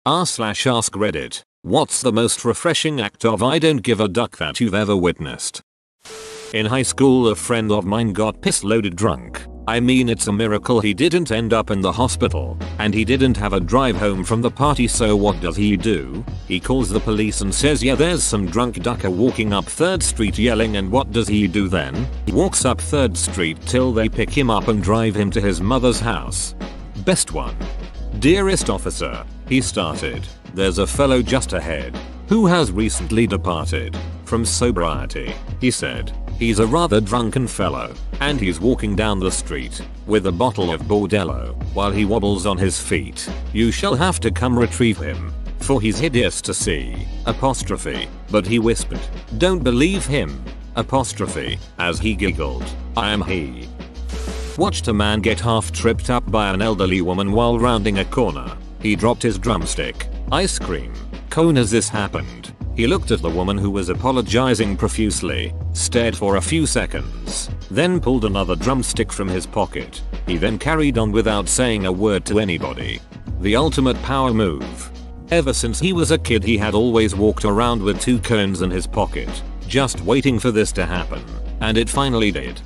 r/ask Reddit. What's the most refreshing act of I don't give a duck that you've ever witnessed? In high school, a friend of mine got piss-loaded drunk. I mean, it's a miracle he didn't end up in the hospital, and he didn't have a drive home from the party, so what does he do? He calls the police and says, yeah, there's some drunk ducker walking up 3rd Street yelling, and what does he do then? He walks up 3rd Street till they pick him up and drive him to his mother's house. Best one. Dearest officer, he started, there's a fellow just ahead who has recently departed from sobriety. He said, he's a rather drunken fellow, and he's walking down the street with a bottle of Bordello while he wobbles on his feet. You shall have to come retrieve him, for he's hideous to see, apostrophe. But he whispered, don't believe him, apostrophe, as he giggled, I am he. Watched a man get half tripped up by an elderly woman while rounding a corner. He dropped his drumstick. Ice cream cone as this happened. He looked at the woman who was apologizing profusely, stared for a few seconds, then pulled another drumstick from his pocket. He then carried on without saying a word to anybody. The ultimate power move. Ever since he was a kid, he had always walked around with 2 cones in his pocket, just waiting for this to happen, and it finally did.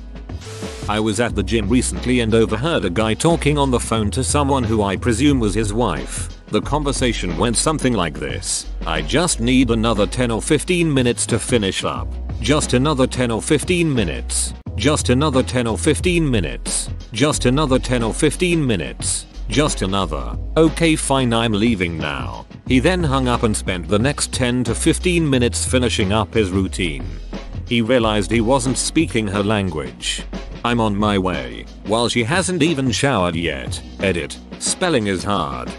I was at the gym recently and overheard a guy talking on the phone to someone who I presume was his wife. The conversation went something like this: I just need another 10 or 15 minutes to finish up. Just another 10 or 15 minutes. Just another 10 or 15 minutes. Just another 10 or 15 minutes. Just another. Okay, fine, I'm leaving now. He then hung up and spent the next 10 to 15 minutes finishing up his routine. He realized he wasn't speaking her language. I'm on my way, while she hasn't even showered yet. Edit. Spelling is hard.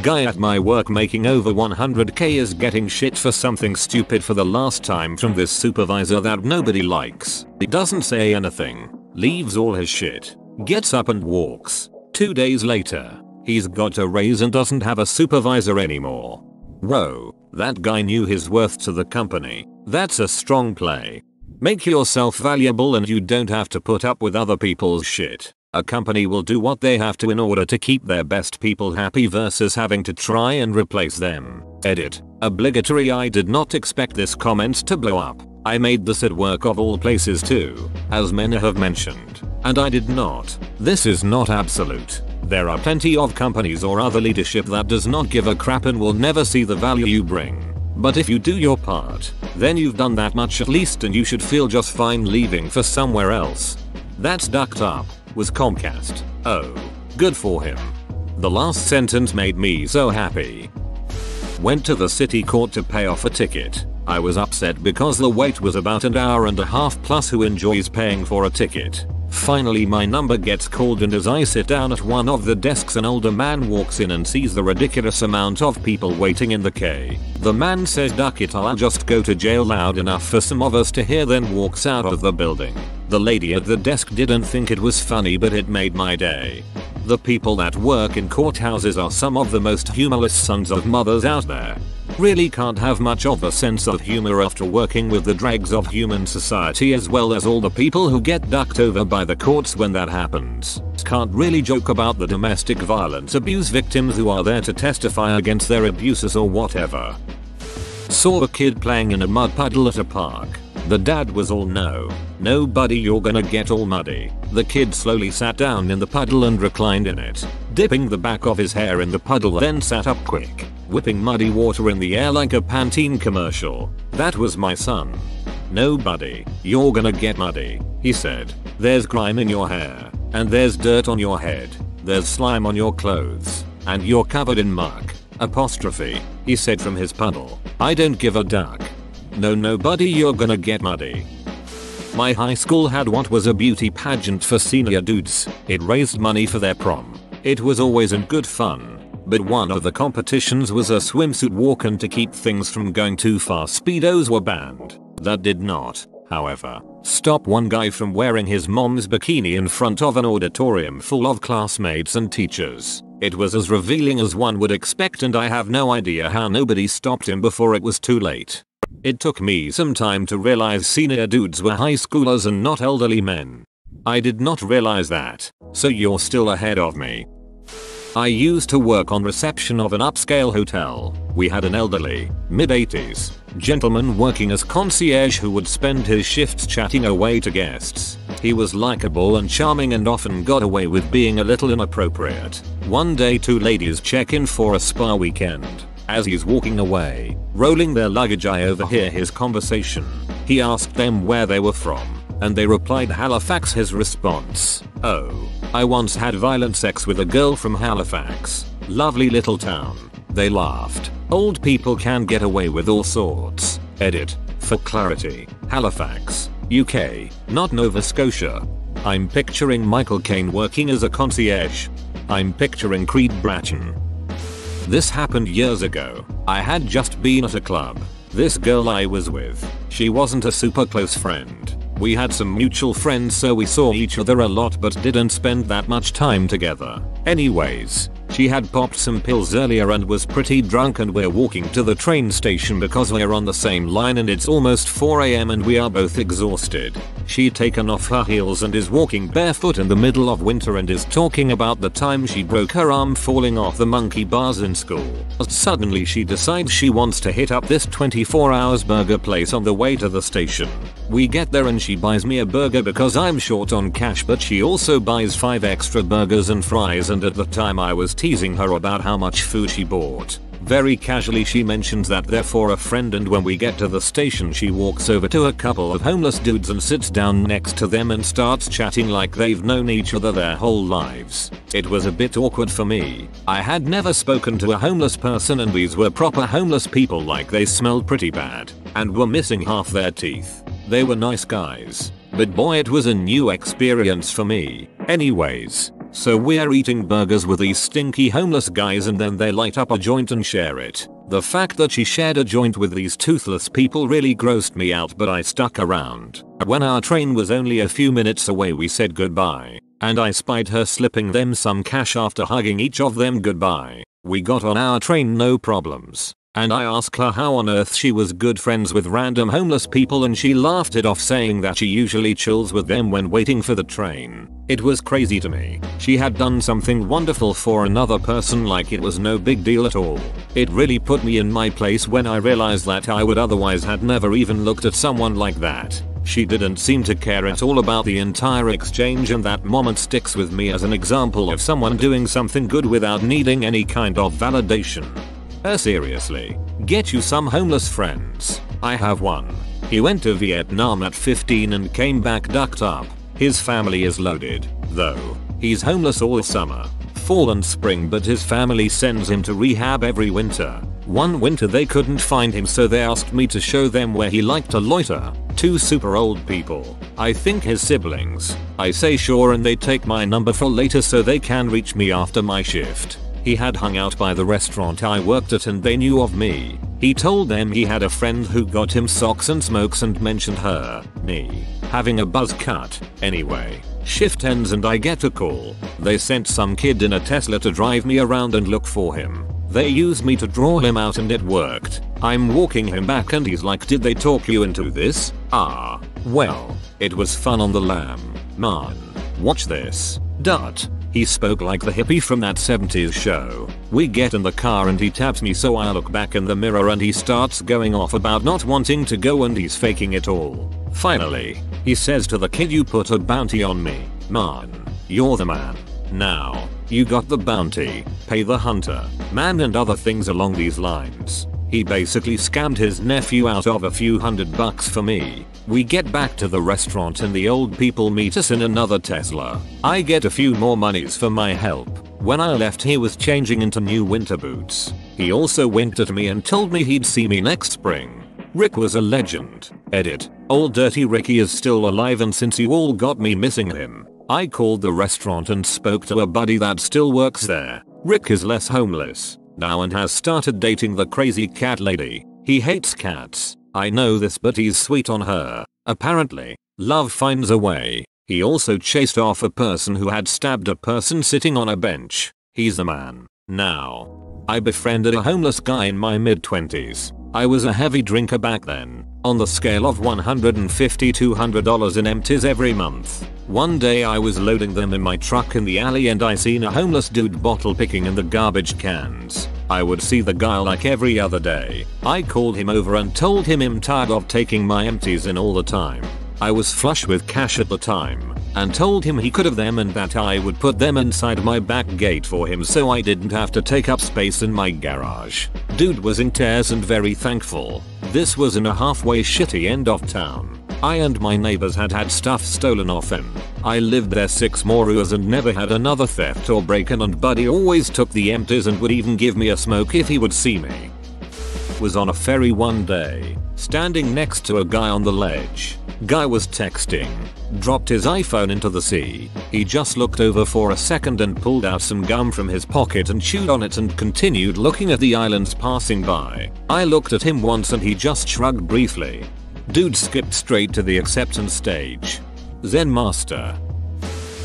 Guy at my work making over 100k is getting shit for something stupid for the last time from this supervisor that nobody likes. He doesn't say anything, leaves all his shit, gets up and walks. 2 days later, he's got a raise and doesn't have a supervisor anymore. Whoa, that guy knew his worth to the company. That's a strong play. Make yourself valuable and you don't have to put up with other people's shit. A company will do what they have to in order to keep their best people happy versus having to try and replace them. Edit. Obligatory. I did not expect this comment to blow up. I made this at work of all places too, as many have mentioned, and I did not. This is not absolute. There are plenty of companies or other leadership that does not give a crap and will never see the value you bring. But if you do your part, then you've done that much at least, and you should feel just fine leaving for somewhere else. That's ducked up, was Comcast. Oh, good for him. The last sentence made me so happy. Went to the city court to pay off a ticket. I was upset because the wait was about an hour and a half plus. Who enjoys paying for a ticket? Finally my number gets called, and as I sit down at one of the desks, an older man walks in and sees the ridiculous amount of people waiting in the queue. The man says, duck it, I'll just go to jail, loud enough for some of us to hear, then walks out of the building. The lady at the desk didn't think it was funny, but it made my day. The people that work in courthouses are some of the most humorless sons of mothers out there. Really can't have much of a sense of humor after working with the dregs of human society, as well as all the people who get ducked over by the courts when that happens. Can't really joke about the domestic violence abuse victims who are there to testify against their abusers or whatever. Saw a kid playing in a mud puddle at a park. The dad was all, no buddy, you're gonna get all muddy. The kid slowly sat down in the puddle and reclined in it, dipping the back of his hair in the puddle, then sat up quick, whipping muddy water in the air like a Pantene commercial. That was my son. No buddy, you're gonna get muddy, he said. There's grime in your hair, and there's dirt on your head, there's slime on your clothes, and you're covered in muck, apostrophe, he said from his puddle. I don't give a duck. No buddy, you're gonna get muddy. My high school had what was a beauty pageant for senior dudes. It raised money for their prom. It was always in good fun. But one of the competitions was a swimsuit walk, and to keep things from going too far, speedos were banned. That did not, however, stop one guy from wearing his mom's bikini in front of an auditorium full of classmates and teachers. It was as revealing as one would expect, and I have no idea how nobody stopped him before it was too late. It took me some time to realize senior dudes were high schoolers and not elderly men. I did not realize that, so you're still ahead of me. I used to work on reception of an upscale hotel. We had an elderly, mid-80s, gentleman working as concierge who would spend his shifts chatting away to guests. He was likable and charming and often got away with being a little inappropriate. One day 2 ladies check in for a spa weekend. As he's walking away, rolling their luggage, I overhear his conversation. He asked them where they were from, and they replied Halifax. His response: "Oh, I once had violent sex with a girl from Halifax. Lovely little town." They laughed. Old people can get away with all sorts. Edit. For clarity, Halifax, UK, not Nova Scotia. I'm picturing Michael Caine working as a concierge. I'm picturing Creed Bratton. This happened years ago. I had just been at a club. This girl I was with, she wasn't a super close friend. We had some mutual friends, so we saw each other a lot but didn't spend that much time together. Anyways, she had popped some pills earlier and was pretty drunk, and we're walking to the train station because we're on the same line and it's almost 4 AM and we are both exhausted. She'd taken off her heels and is walking barefoot in the middle of winter and is talking about the time she broke her arm falling off the monkey bars in school. Suddenly she decides she wants to hit up this 24 hours burger place on the way to the station. We get there and she buys me a burger because I'm short on cash, but she also buys 5 extra burgers and fries, and at the time I was teasing her about how much food she bought. Very casually she mentions that they're for a friend, and when we get to the station she walks over to a couple of homeless dudes and sits down next to them and starts chatting like they've known each other their whole lives. It was a bit awkward for me. I had never spoken to a homeless person, and these were proper homeless people, like they smelled pretty bad and were missing half their teeth. They were nice guys, but boy, it was a new experience for me. Anyways, so we're eating burgers with these stinky homeless guys and then they light up a joint and share it. The fact that she shared a joint with these toothless people really grossed me out, but I stuck around. When our train was only a few minutes away we said goodbye, and I spied her slipping them some cash after hugging each of them goodbye. We got on our train no problems, and I asked her how on earth she was good friends with random homeless people, and she laughed it off saying that she usually chills with them when waiting for the train. It was crazy to me. She had done something wonderful for another person like it was no big deal at all. It really put me in my place when I realized that I would otherwise had never even looked at someone like that. She didn't seem to care at all about the entire exchange, and that moment sticks with me as an example of someone doing something good without needing any kind of validation. Seriously, get you some homeless friends. I have one. He went to Vietnam at 15 and came back ducked up. His family is loaded, though. He's homeless all summer, fall and spring, but his family sends him to rehab every winter. One winter they couldn't find him, so they asked me to show them where he liked to loiter. 2 super old people. I think his siblings. I say sure, and they take my number for later so they can reach me after my shift. He had hung out by the restaurant I worked at and they knew of me. He told them he had a friend who got him socks and smokes and mentioned her, me, having a buzz cut. Anyway, shift ends and I get a call. They sent some kid in a Tesla to drive me around and look for him. They used me to draw him out and it worked. I'm walking him back and he's like, "Did they talk you into this?" Well, it was fun on the lam. Man, watch this. He spoke like the hippie from that 70s show. We get in the car and he taps me, so I look back in the mirror and he starts going off about not wanting to go and he's faking it all. Finally, he says to the kid, "You put a bounty on me. Man, you're the man. Now, you got the bounty, pay the hunter, man," and other things along these lines. He basically scammed his nephew out of a few $100 for me. We get back to the restaurant and the old people meet us in another Tesla. I get a few more monies for my help. When I left he was changing into new winter boots. He also winked at me and told me he'd see me next spring. Rick was a legend. Edit. Old Dirty Ricky is still alive, and since you all got me missing him, I called the restaurant and spoke to a buddy that still works there. Rick is less homeless now and has started dating the crazy cat lady. He hates cats. I know this, but he's sweet on her. Apparently, love finds a way. He also chased off a person who had stabbed a person sitting on a bench. He's the man. Now, I befriended a homeless guy in my mid-20s. I was a heavy drinker back then. On the scale of $150 to $200 in empties every month. One day I was loading them in my truck in the alley and I seen a homeless dude bottle picking in the garbage cans. I would see the guy like every other day. I called him over and told him I'm tired of taking my empties in all the time. I was flush with cash at the time and told him he could have them and that I would put them inside my back gate for him so I didn't have to take up space in my garage. Dude was in tears and very thankful. This was in a halfway shitty end of town. I and my neighbors had stuff stolen off him. I lived there 6 more years and never had another theft or break-in, and buddy always took the empties and would even give me a smoke if he would see me. Was on a ferry one day, standing next to a guy on the ledge. Guy was texting, dropped his iPhone into the sea. He just looked over for a second and pulled out some gum from his pocket and chewed on it and continued looking at the islands passing by. I looked at him once and he just shrugged briefly. Dude skipped straight to the acceptance stage. Zen master.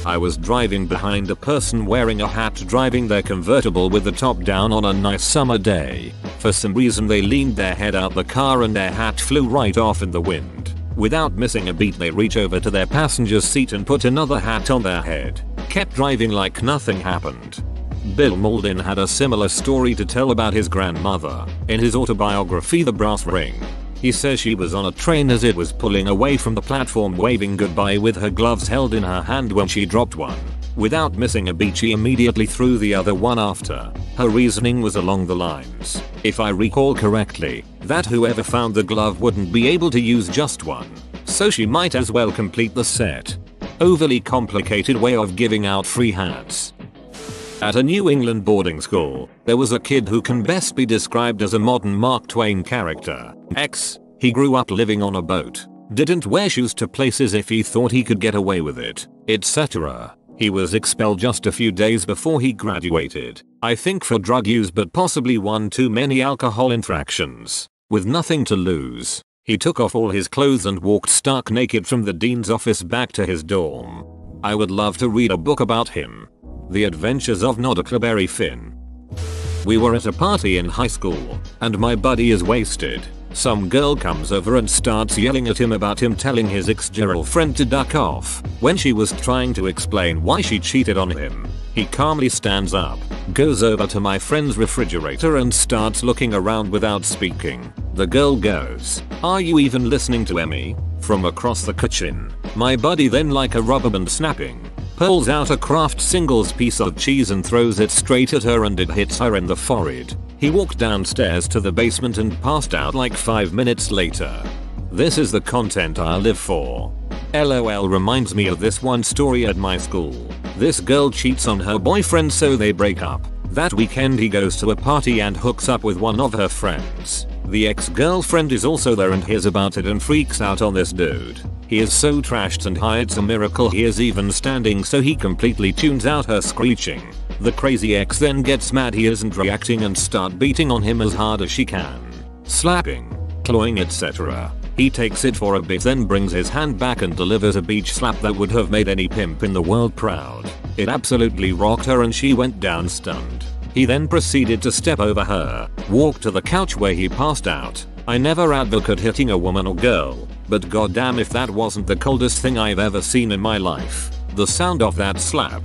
I was driving behind a person wearing a hat driving their convertible with the top down on a nice summer day. For some reason they leaned their head out the car and their hat flew right off in the wind. Without missing a beat they reach over to their passenger's seat and put another hat on their head. Kept driving like nothing happened. Bill Mauldin had a similar story to tell about his grandmother. In his autobiography The Brass Ring, he says she was on a train as it was pulling away from the platform waving goodbye with her gloves held in her hand when she dropped one. Without missing a beat she immediately threw the other one after. Her reasoning was along the lines, if I recall correctly, that whoever found the glove wouldn't be able to use just one, so she might as well complete the set. Overly complicated way of giving out free hats. At a New England boarding school, there was a kid who can best be described as a modern Mark Twain character. He grew up living on a boat, didn't wear shoes to places if he thought he could get away with it, etc. He was expelled just a few days before he graduated, I think for drug use but possibly one too many alcohol infractions. With nothing to lose, he took off all his clothes and walked stark naked from the dean's office back to his dorm. I would love to read a book about him. The Adventures of Nodderberry Finn. We were at a party in high school, and my buddy is wasted. Some girl comes over and starts yelling at him about him telling his ex-girlfriend to duck off. When she was trying to explain why she cheated on him, he calmly stands up, goes over to my friend's refrigerator and starts looking around without speaking. The girl goes, "Are you even listening to Emmy?" from across the kitchen. My buddy then, like a rubber band snapping, pulls out a Kraft Singles piece of cheese and throws it straight at her and it hits her in the forehead. He walked downstairs to the basement and passed out like 5 minutes later. This is the content I live for. LOL reminds me of this one story at my school. This girl cheats on her boyfriend so they break up. That weekend he goes to a party and hooks up with one of her friends. The ex-girlfriend is also there and hears about it and freaks out on this dude. He is so trashed and high it's a miracle he is even standing, so he completely tunes out her screeching. The crazy ex then gets mad he isn't reacting and start beating on him as hard as she can. Slapping, clawing, etc. He takes it for a bit then brings his hand back and delivers a beach slap that would have made any pimp in the world proud. It absolutely rocked her and she went down stunned. He then proceeded to step over her, walk to the couch where he passed out. I never advocate hitting a woman or girl, but goddamn if that wasn't the coldest thing I've ever seen in my life. The sound of that slap.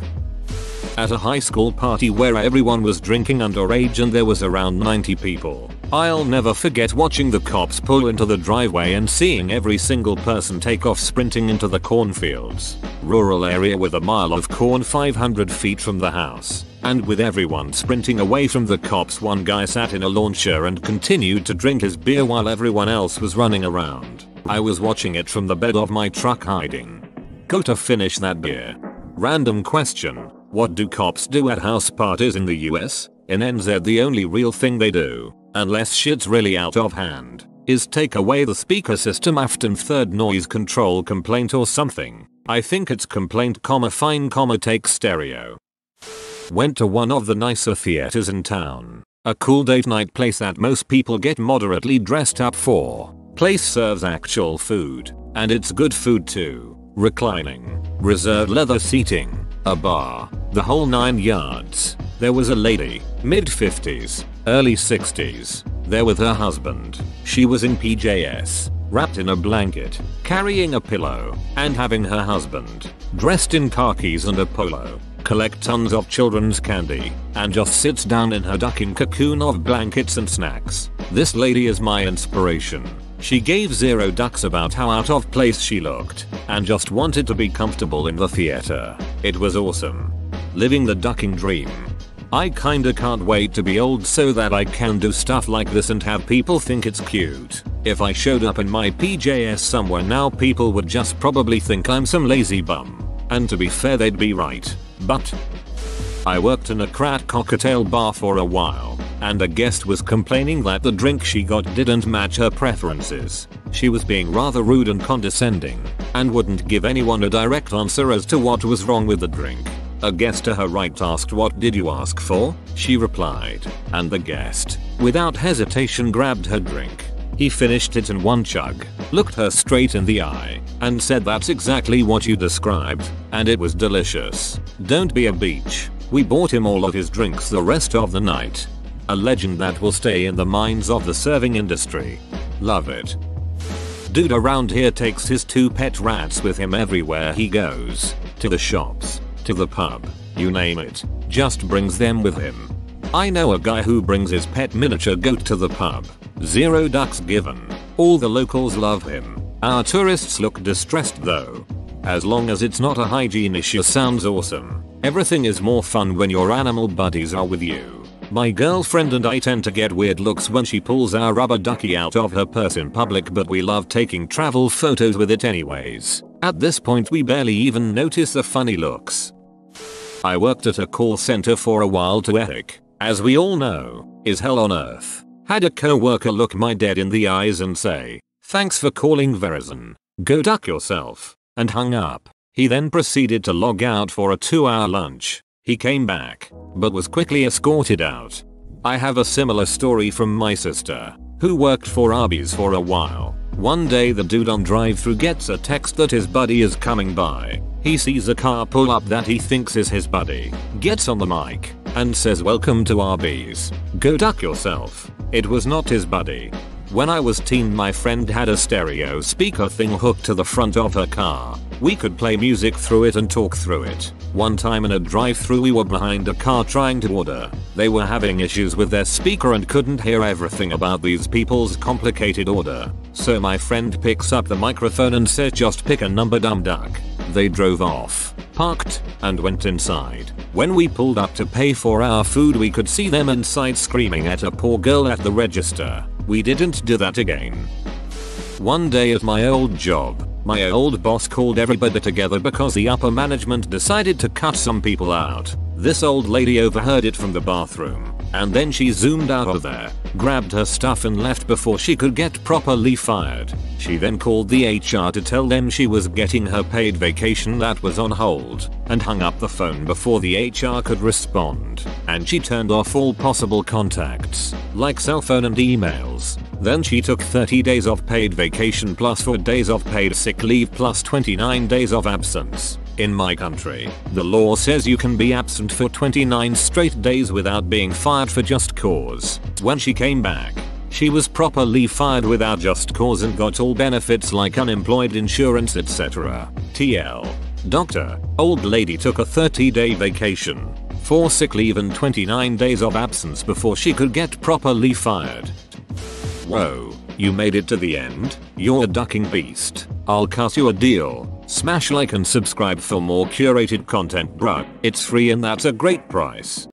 At a high school party where everyone was drinking underage and there was around 90 people. I'll never forget watching the cops pull into the driveway and seeing every single person take off sprinting into the cornfields. Rural area with a mile of corn 500 feet from the house. And with everyone sprinting away from the cops, one guy sat in a lawn chair and continued to drink his beer while everyone else was running around. I was watching it from the bed of my truck hiding. Go to finish that beer. Random question. What do cops do at house parties in the US? In NZ the only real thing they do, unless shit's really out of hand, is take away the speaker system after third noise control complaint or something. I think it's complaint, fine, take stereo. Went to one of the nicer theaters in town. A cool date night place that most people get moderately dressed up for. Place serves actual food, and it's good food too. Reclining, reserved leather seating, a bar, the whole 9 yards. There was a lady, mid-50s, early 60s, there with her husband. She was in PJs, wrapped in a blanket, carrying a pillow, and having her husband, dressed in khakis and a polo, collect tons of children's candy, and just sits down in her ducking cocoon of blankets and snacks. This lady is my inspiration. She gave 0 ducks about how out of place she looked, and just wanted to be comfortable in the theater. It was awesome. Living the ducking dream. I kinda can't wait to be old so that I can do stuff like this and have people think it's cute. If I showed up in my PJs somewhere now, people would just probably think I'm some lazy bum. And to be fair, they'd be right. But I worked in a crack cocktail bar for a while, and a guest was complaining that the drink she got didn't match her preferences. She was being rather rude and condescending, and wouldn't give anyone a direct answer as to what was wrong with the drink. A guest to her right asked, "What did you ask for?" She replied, and the guest, without hesitation, grabbed her drink. He finished it in one chug, looked her straight in the eye, and said, "That's exactly what you described, and it was delicious. Don't be a beach." We bought him all of his drinks the rest of the night. A legend that will stay in the minds of the serving industry. Love it. Dude around here takes his 2 pet rats with him everywhere he goes. To the shops, to the pub, you name it, just brings them with him. I know a guy who brings his pet miniature goat to the pub. 0 ducks given. All the locals love him. Our tourists look distressed though. As long as it's not a hygiene issue, sounds awesome. Everything is more fun when your animal buddies are with you. My girlfriend and I tend to get weird looks when she pulls our rubber ducky out of her purse in public, but we love taking travel photos with it anyways. At this point we barely even notice the funny looks. I worked at a call center for a while too. Ethic, as we all know, is hell on earth. Had a coworker look my dead in the eyes and say, "Thanks for calling Verizon. Go duck yourself," and hung up. He then proceeded to log out for a 2-hour lunch. He came back, but was quickly escorted out. I have a similar story from my sister, who worked for Arby's for a while. One day the dude on drive-thru gets a text that his buddy is coming by. He sees a car pull up that he thinks is his buddy, gets on the mic, and says, "Welcome to Arby's. Go duck yourself." It was not his buddy. When I was teen, my friend had a stereo speaker thing hooked to the front of her car. We could play music through it and talk through it. One time in a drive-thru we were behind a car trying to order. They were having issues with their speaker and couldn't hear everything about these people's complicated order. So my friend picks up the microphone and says, "Just pick a number, dumb duck." They drove off, parked, and went inside. When we pulled up to pay for our food, we could see them inside screaming at a poor girl at the register. We didn't do that again. One day at my old job, my old boss called everybody together because the upper management decided to cut some people out. This old lady overheard it from the bathroom, and then she zoomed out of there, grabbed her stuff and left before she could get properly fired. She then called the HR to tell them she was getting her paid vacation that was on hold, and hung up the phone before the HR could respond. And she turned off all possible contacts, like cell phone and emails. Then she took 30 days of paid vacation plus 4 days of paid sick leave plus 29 days of absence. In my country, the law says you can be absent for 29 straight days without being fired for just cause. When she came back, she was properly fired without just cause and got all benefits like unemployed insurance, etc. TL. Doctor, old lady took a 30-day vacation, 4 sick leave and 29 days of absence before she could get properly fired. Whoa, you made it to the end? You're a ducking beast. I'll cut you a deal. Smash like and subscribe for more curated content, bruh. It's free and that's a great price.